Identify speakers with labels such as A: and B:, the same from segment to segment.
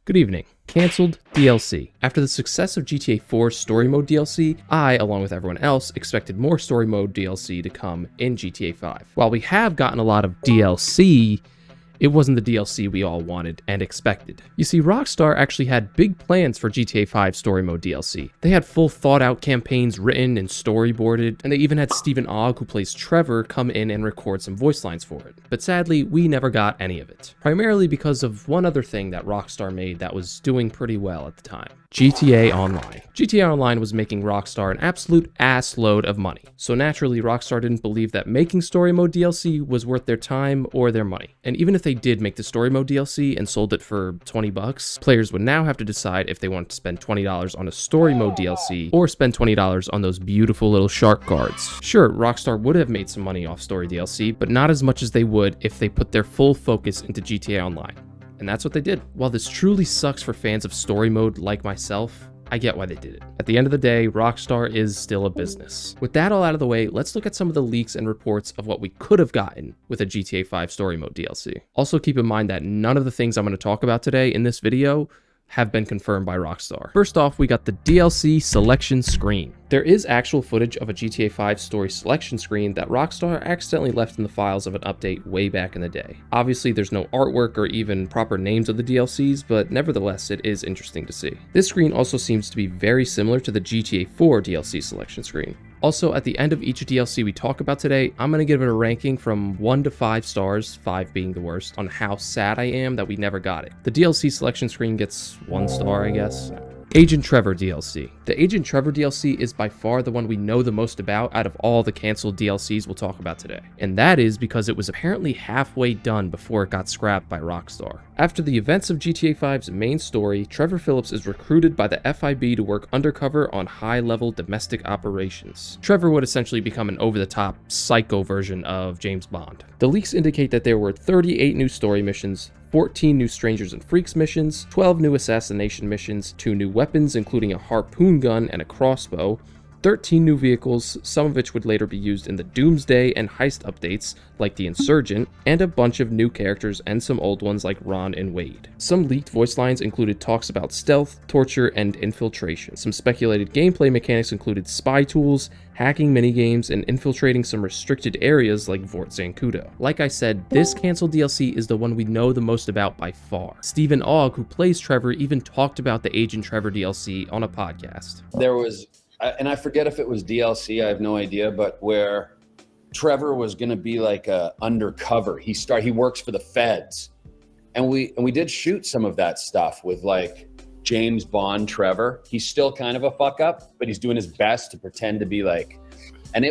A: Good evening. Cancelled DLC. After the success of GTA 4's Story Mode DLC, I, along with everyone else, expected more Story Mode DLC to come in GTA 5. While we have gotten a lot of DLC, it wasn't the DLC we all wanted and expected. You see, Rockstar actually had big plans for GTA 5 Story Mode DLC. They had full thought-out campaigns written and storyboarded, and they even had Stephen Ogg, who plays Trevor, come in and record some voice lines for it. But sadly, we never got any of it. Primarily because of one other thing that Rockstar made that was doing pretty well at the time. GTA Online. GTA Online was making Rockstar an absolute ass load of money. So naturally, Rockstar didn't believe that making Story Mode DLC was worth their time or their money. And even if they did make the Story Mode DLC and sold it for 20 bucks, players would now have to decide if they wanted to spend $20 on a Story Mode DLC or spend $20 on those beautiful little shark guards. Sure, Rockstar would have made some money off Story DLC, but not as much as they would if they put their full focus into GTA Online. And that's what they did. While this truly sucks for fans of Story Mode like myself, I get why they did it. At the end of the day, Rockstar is still a business. With that all out of the way, let's look at some of the leaks and reports of what we could have gotten with a GTA 5 Story Mode DLC. Also keep in mind that none of the things I'm going to talk about today in this video have been confirmed by Rockstar. First off, we got the DLC selection screen. There is actual footage of a GTA 5 story selection screen that Rockstar accidentally left in the files of an update way back in the day. Obviously, there's no artwork or even proper names of the DLCs, but nevertheless, it is interesting to see. This screen also seems to be very similar to the GTA 4 DLC selection screen. Also, at the end of each DLC we talk about today, I'm going to give it a ranking from 1 to 5 stars, 5 being the worst, on how sad I am that we never got it. The DLC selection screen gets 1 star, I guess. Agent Trevor DLC. The Agent Trevor DLC is by far the one we know the most about out of all the cancelled DLCs we'll talk about today. And that is because it was apparently halfway done before it got scrapped by Rockstar. After the events of GTA 5's main story, Trevor Phillips is recruited by the FIB to work undercover on high-level domestic operations. Trevor would essentially become an over-the-top psycho version of James Bond. The leaks indicate that there were 38 new story missions, 14 new Strangers and Freaks missions, 12 new assassination missions, 2 new weapons including a harpoon gun and a crossbow, 13 new vehicles, some of which would later be used in the Doomsday and Heist updates, like the Insurgent, and a bunch of new characters and some old ones like Ron and Wade. Some leaked voice lines included talks about stealth, torture, and infiltration. Some speculated gameplay mechanics included spy tools, hacking minigames, and infiltrating some restricted areas like Fort Zancudo. Like I said, this cancelled DLC is the one we know the most about by far. Stephen Ogg, who plays Trevor, even talked about the Agent Trevor DLC on a podcast.
B: There was, and I forget if it was DLC, I have no idea, but where Trevor was going to be like a undercover. He works for the feds, and we did shoot some of that stuff with like James Bond Trevor. He's still kind of a fuck up, but he's doing his best to pretend to be like, and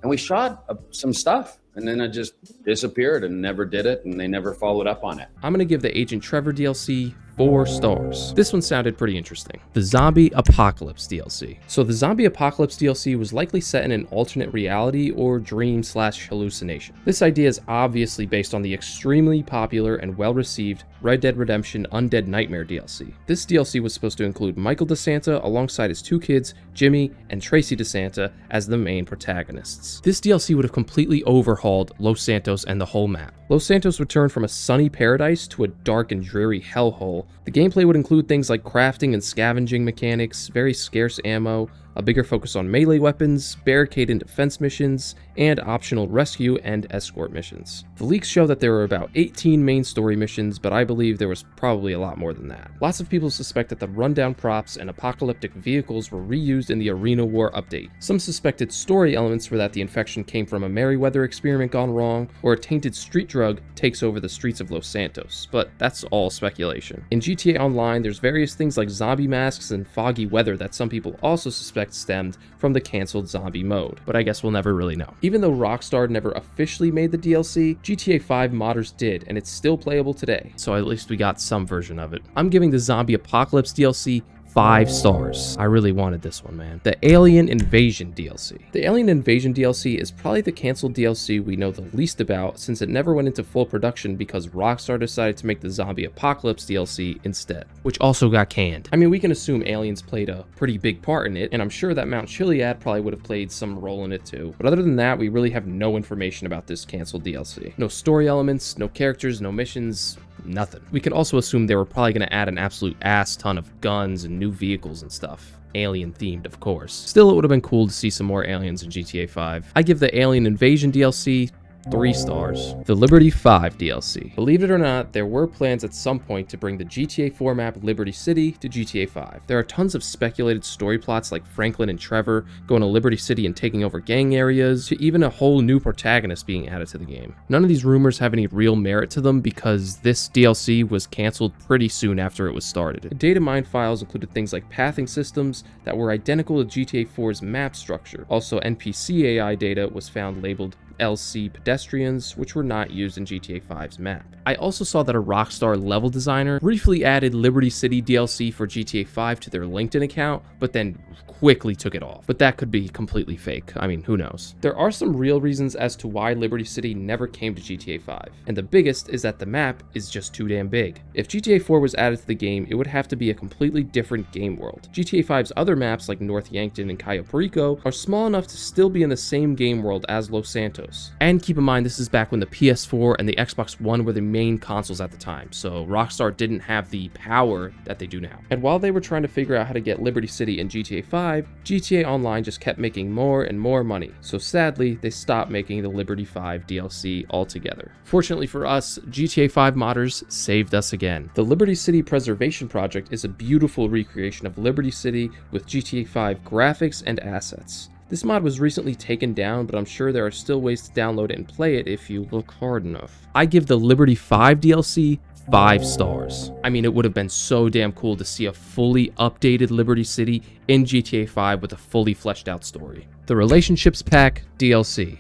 B: we shot some stuff, and then it just disappeared and never did it, and they never followed up on it.
A: I'm gonna give the Agent Trevor DLC 4 stars. This one sounded pretty interesting. The Zombie Apocalypse DLC. So the Zombie Apocalypse DLC was likely set in an alternate reality or dream/hallucination. This idea is obviously based on the extremely popular and well-received Red Dead Redemption Undead Nightmare DLC. This DLC was supposed to include Michael DeSanta alongside his 2 kids, Jimmy and Tracy DeSanta, as the main protagonists. This DLC would have completely overhauled Los Santos and the whole map. Los Santos would turn from a sunny paradise to a dark and dreary hellhole. The gameplay would include things like crafting and scavenging mechanics, very scarce ammo, a bigger focus on melee weapons, barricade and defense missions, and optional rescue and escort missions. The leaks show that there were about 18 main story missions, but I believe there was probably a lot more than that. Lots of people suspect that the rundown props and apocalyptic vehicles were reused in the Arena War update. Some suspected story elements were that the infection came from a Merryweather experiment gone wrong, or a tainted street drug takes over the streets of Los Santos, but that's all speculation. In GTA Online, there's various things like zombie masks and foggy weather that some people also suspect stemmed from the cancelled zombie mode, but I guess we'll never really know. Even though Rockstar never officially made the DLC, GTA 5 modders did, and it's still playable today, so at least we got some version of it. I'm giving the Zombie Apocalypse DLC 5 stars. I really wanted this one, man. The Alien Invasion DLC. The Alien Invasion DLC is probably the cancelled DLC we know the least about, since it never went into full production because Rockstar decided to make the Zombie Apocalypse DLC instead, which also got canned. I mean, we can assume aliens played a pretty big part in it, and I'm sure that Mount Chiliad probably would have played some role in it too. But other than that, we really have no information about this cancelled DLC. No story elements, no characters, no missions, nothing. We could also assume they were probably going to add an absolute ass ton of guns and new vehicles and stuff. Alien themed, of course. Still, it would have been cool to see some more aliens in GTA 5. I give the Alien Invasion DLC 3 stars. The libertyV DLC. Believe it or not, there were plans at some point to bring the GTA 4 map Liberty City to GTA 5. There are tons of speculated story plots like Franklin and Trevor going to Liberty City and taking over gang areas, to even a whole new protagonist being added to the game. None of these rumors have any real merit to them because this DLC was cancelled pretty soon after it was started. The data mine files included things like pathing systems that were identical to GTA 4's map structure. Also, NPC AI data was found labeled LC pedestrians, which were not used in GTA 5's map. I also saw that a Rockstar level designer briefly added Liberty City DLC for GTA 5 to their LinkedIn account, but then quickly took it off. But that could be completely fake. I mean, who knows? There are some real reasons as to why Liberty City never came to GTA 5, and the biggest is that the map is just too damn big. If GTA 4 was added to the game, it would have to be a completely different game world. GTA 5's other maps like North Yankton and Cayo Perico are small enough to still be in the same game world as Los Santos. And keep in mind, this is back when the PS4 and the Xbox One were the main consoles at the time, so Rockstar didn't have the power that they do now. And while they were trying to figure out how to get Liberty City in GTA 5, GTA Online just kept making more and more money, so sadly, they stopped making the libertyV DLC altogether. Fortunately for us, GTA 5 modders saved us again. The Liberty City Preservation Project is a beautiful recreation of Liberty City with GTA 5 graphics and assets. This mod was recently taken down, but I'm sure there are still ways to download it and play it if you look hard enough. I give the libertyV DLC 5 stars. I mean, it would have been so damn cool to see a fully updated Liberty City in GTA 5 with a fully fleshed out story. The Relationships Pack DLC.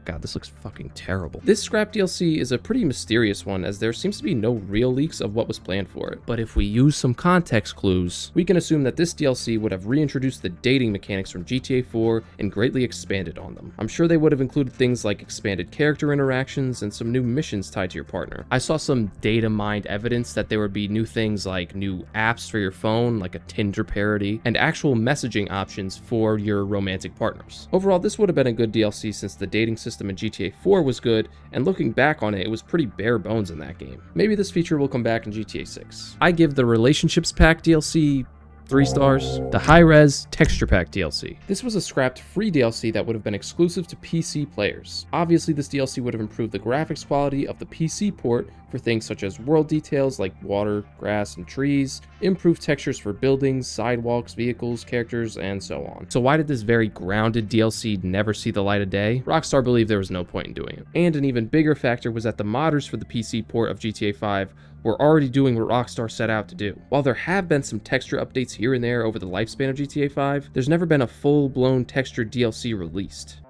A: God, this looks fucking terrible. This scrap DLC is a pretty mysterious one, as there seems to be no real leaks of what was planned for it. But if we use some context clues, we can assume that this DLC would have reintroduced the dating mechanics from GTA 4 and greatly expanded on them. I'm sure they would have included things like expanded character interactions and some new missions tied to your partner. I saw some data mined evidence that there would be new things like new apps for your phone, like a Tinder parody, and actual messaging options for your romantic partners. Overall, this would have been a good DLC since the dating system in GTA 4 was good, and looking back on it, it was pretty bare bones in that game. Maybe this feature will come back in GTA 6. I give the Relationships Pack DLC 3 stars. The high-res Texture Pack DLC. This was a scrapped free DLC that would have been exclusive to PC players. Obviously, this DLC would have improved the graphics quality of the PC port for things such as world details like water, grass, and trees, improved textures for buildings, sidewalks, vehicles, characters, and so on. So why did this very grounded DLC never see the light of day? Rockstar believed there was no point in doing it. And an even bigger factor was that the modders for the PC port of GTA 5 were already doing what Rockstar set out to do. While there have been some texture updates here and there over the lifespan of GTA 5, there's never been a full-blown textured DLC released.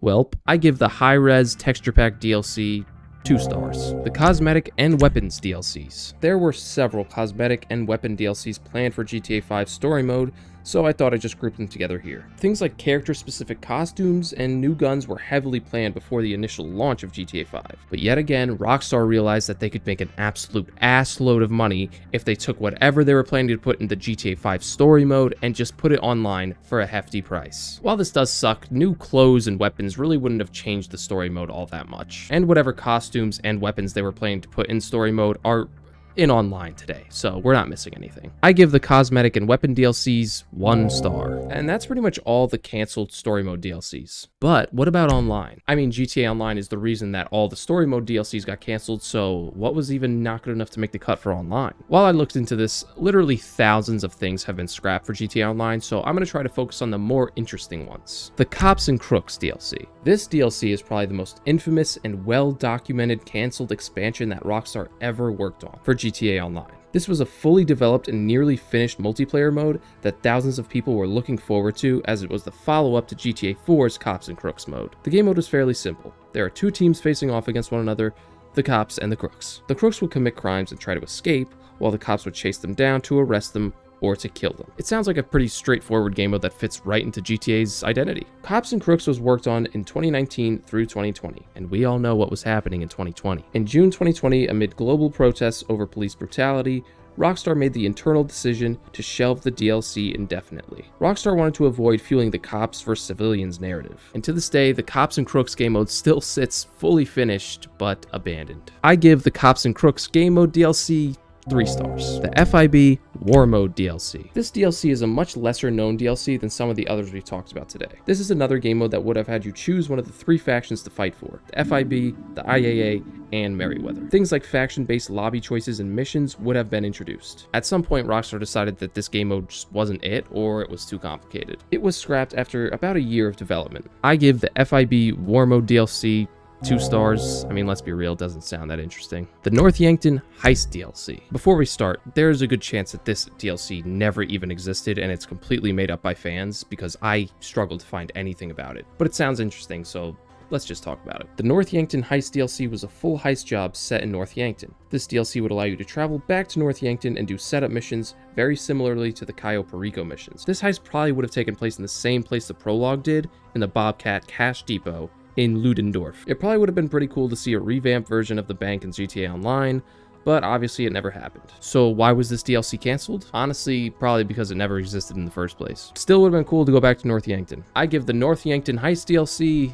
A: Welp, I give the high-res Texture Pack DLC 2 stars. The Cosmetic and Weapons DLCs. There were several Cosmetic and Weapon DLCs planned for GTA 5 Story Mode, so I thought I'd just group them together here. Things like character-specific costumes and new guns were heavily planned before the initial launch of GTA 5. But yet again, Rockstar realized that they could make an absolute assload of money if they took whatever they were planning to put in the GTA 5 Story Mode and just put it online for a hefty price. While this does suck, new clothes and weapons really wouldn't have changed the Story Mode all that much. And whatever costumes and weapons they were planning to put in Story Mode are in online today, so we're not missing anything. I give the Cosmetic and Weapon DLCs 1 star, and that's pretty much all the canceled Story Mode DLCs. But what about online? I mean, GTA Online is the reason that all the Story Mode DLCs got canceled, so what was even not good enough to make the cut for online? While I looked into this, literally thousands of things have been scrapped for GTA Online, so I'm going to try to focus on the more interesting ones. The Cops and Crooks DLC. This DLC is probably the most infamous and well-documented canceled expansion that Rockstar ever worked on for GTA Online. This was a fully developed and nearly finished multiplayer mode that thousands of people were looking forward to, as it was the follow-up to GTA 4's Cops and Crooks mode. The game mode was fairly simple. There are two teams facing off against one another, the cops and the crooks. The crooks would commit crimes and try to escape, while the cops would chase them down to arrest them or to kill them. It sounds like a pretty straightforward game mode that fits right into GTA's identity. Cops and Crooks was worked on in 2019 through 2020, and we all know what was happening in 2020. In June 2020, amid global protests over police brutality, Rockstar made the internal decision to shelve the DLC indefinitely. Rockstar wanted to avoid fueling the cops versus civilians narrative, and to this day, the Cops and Crooks game mode still sits fully finished but abandoned. I give the Cops and Crooks game mode DLC 3 stars. The FIB Warmode DLC. This DLC is a much lesser known DLC than some of the others we've talked about today. This is another game mode that would have had you choose one of the 3 factions to fight for: the FIB, the IAA, and Merryweather. Things like faction-based lobby choices and missions would have been introduced. At some point, Rockstar decided that this game mode just wasn't it, or it was too complicated. It was scrapped after about a year of development. I give the FIB Warmode DLC 2 stars. I mean, let's be real, it doesn't sound that interesting. The North Yankton Heist DLC. Before we start, there's a good chance that this DLC never even existed and it's completely made up by fans, because I struggled to find anything about it. But it sounds interesting, so let's just talk about it. The North Yankton Heist DLC was a full heist job set in North Yankton. This DLC would allow you to travel back to North Yankton and do setup missions very similarly to the Cayo Perico missions. This heist probably would have taken place in the same place the prologue did, in the Bobcat Cash Depot in Ludendorff. It probably would have been pretty cool to see a revamped version of the bank in GTA Online, but obviously it never happened. So why was this DLC canceled? Honestly, probably because it never existed in the first place. Still would have been cool to go back to North Yankton. I give the North Yankton Heist DLC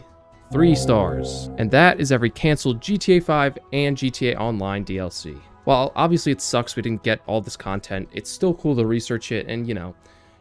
A: 3 stars. And that is every canceled GTA 5 and GTA Online DLC. While obviously it sucks we didn't get all this content, it's still cool to research it and, you know,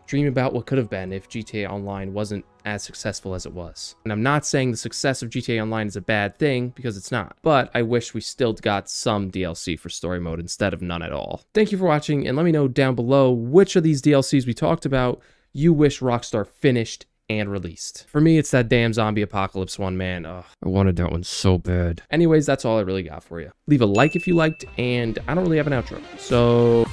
A: dream about what could have been if GTA Online wasn't as successful as it was. And I'm not saying the success of GTA Online is a bad thing, because it's not, but I wish we still got some DLC for story mode instead of none at all. Thank you for watching, and let me know down below which of these DLCs we talked about you wish Rockstar finished and released. For me, it's that damn zombie apocalypse one, man. Ugh, I wanted that one so bad. Anyways, that's all I really got for you. Leave a like if you liked, and I don't really have an outro, so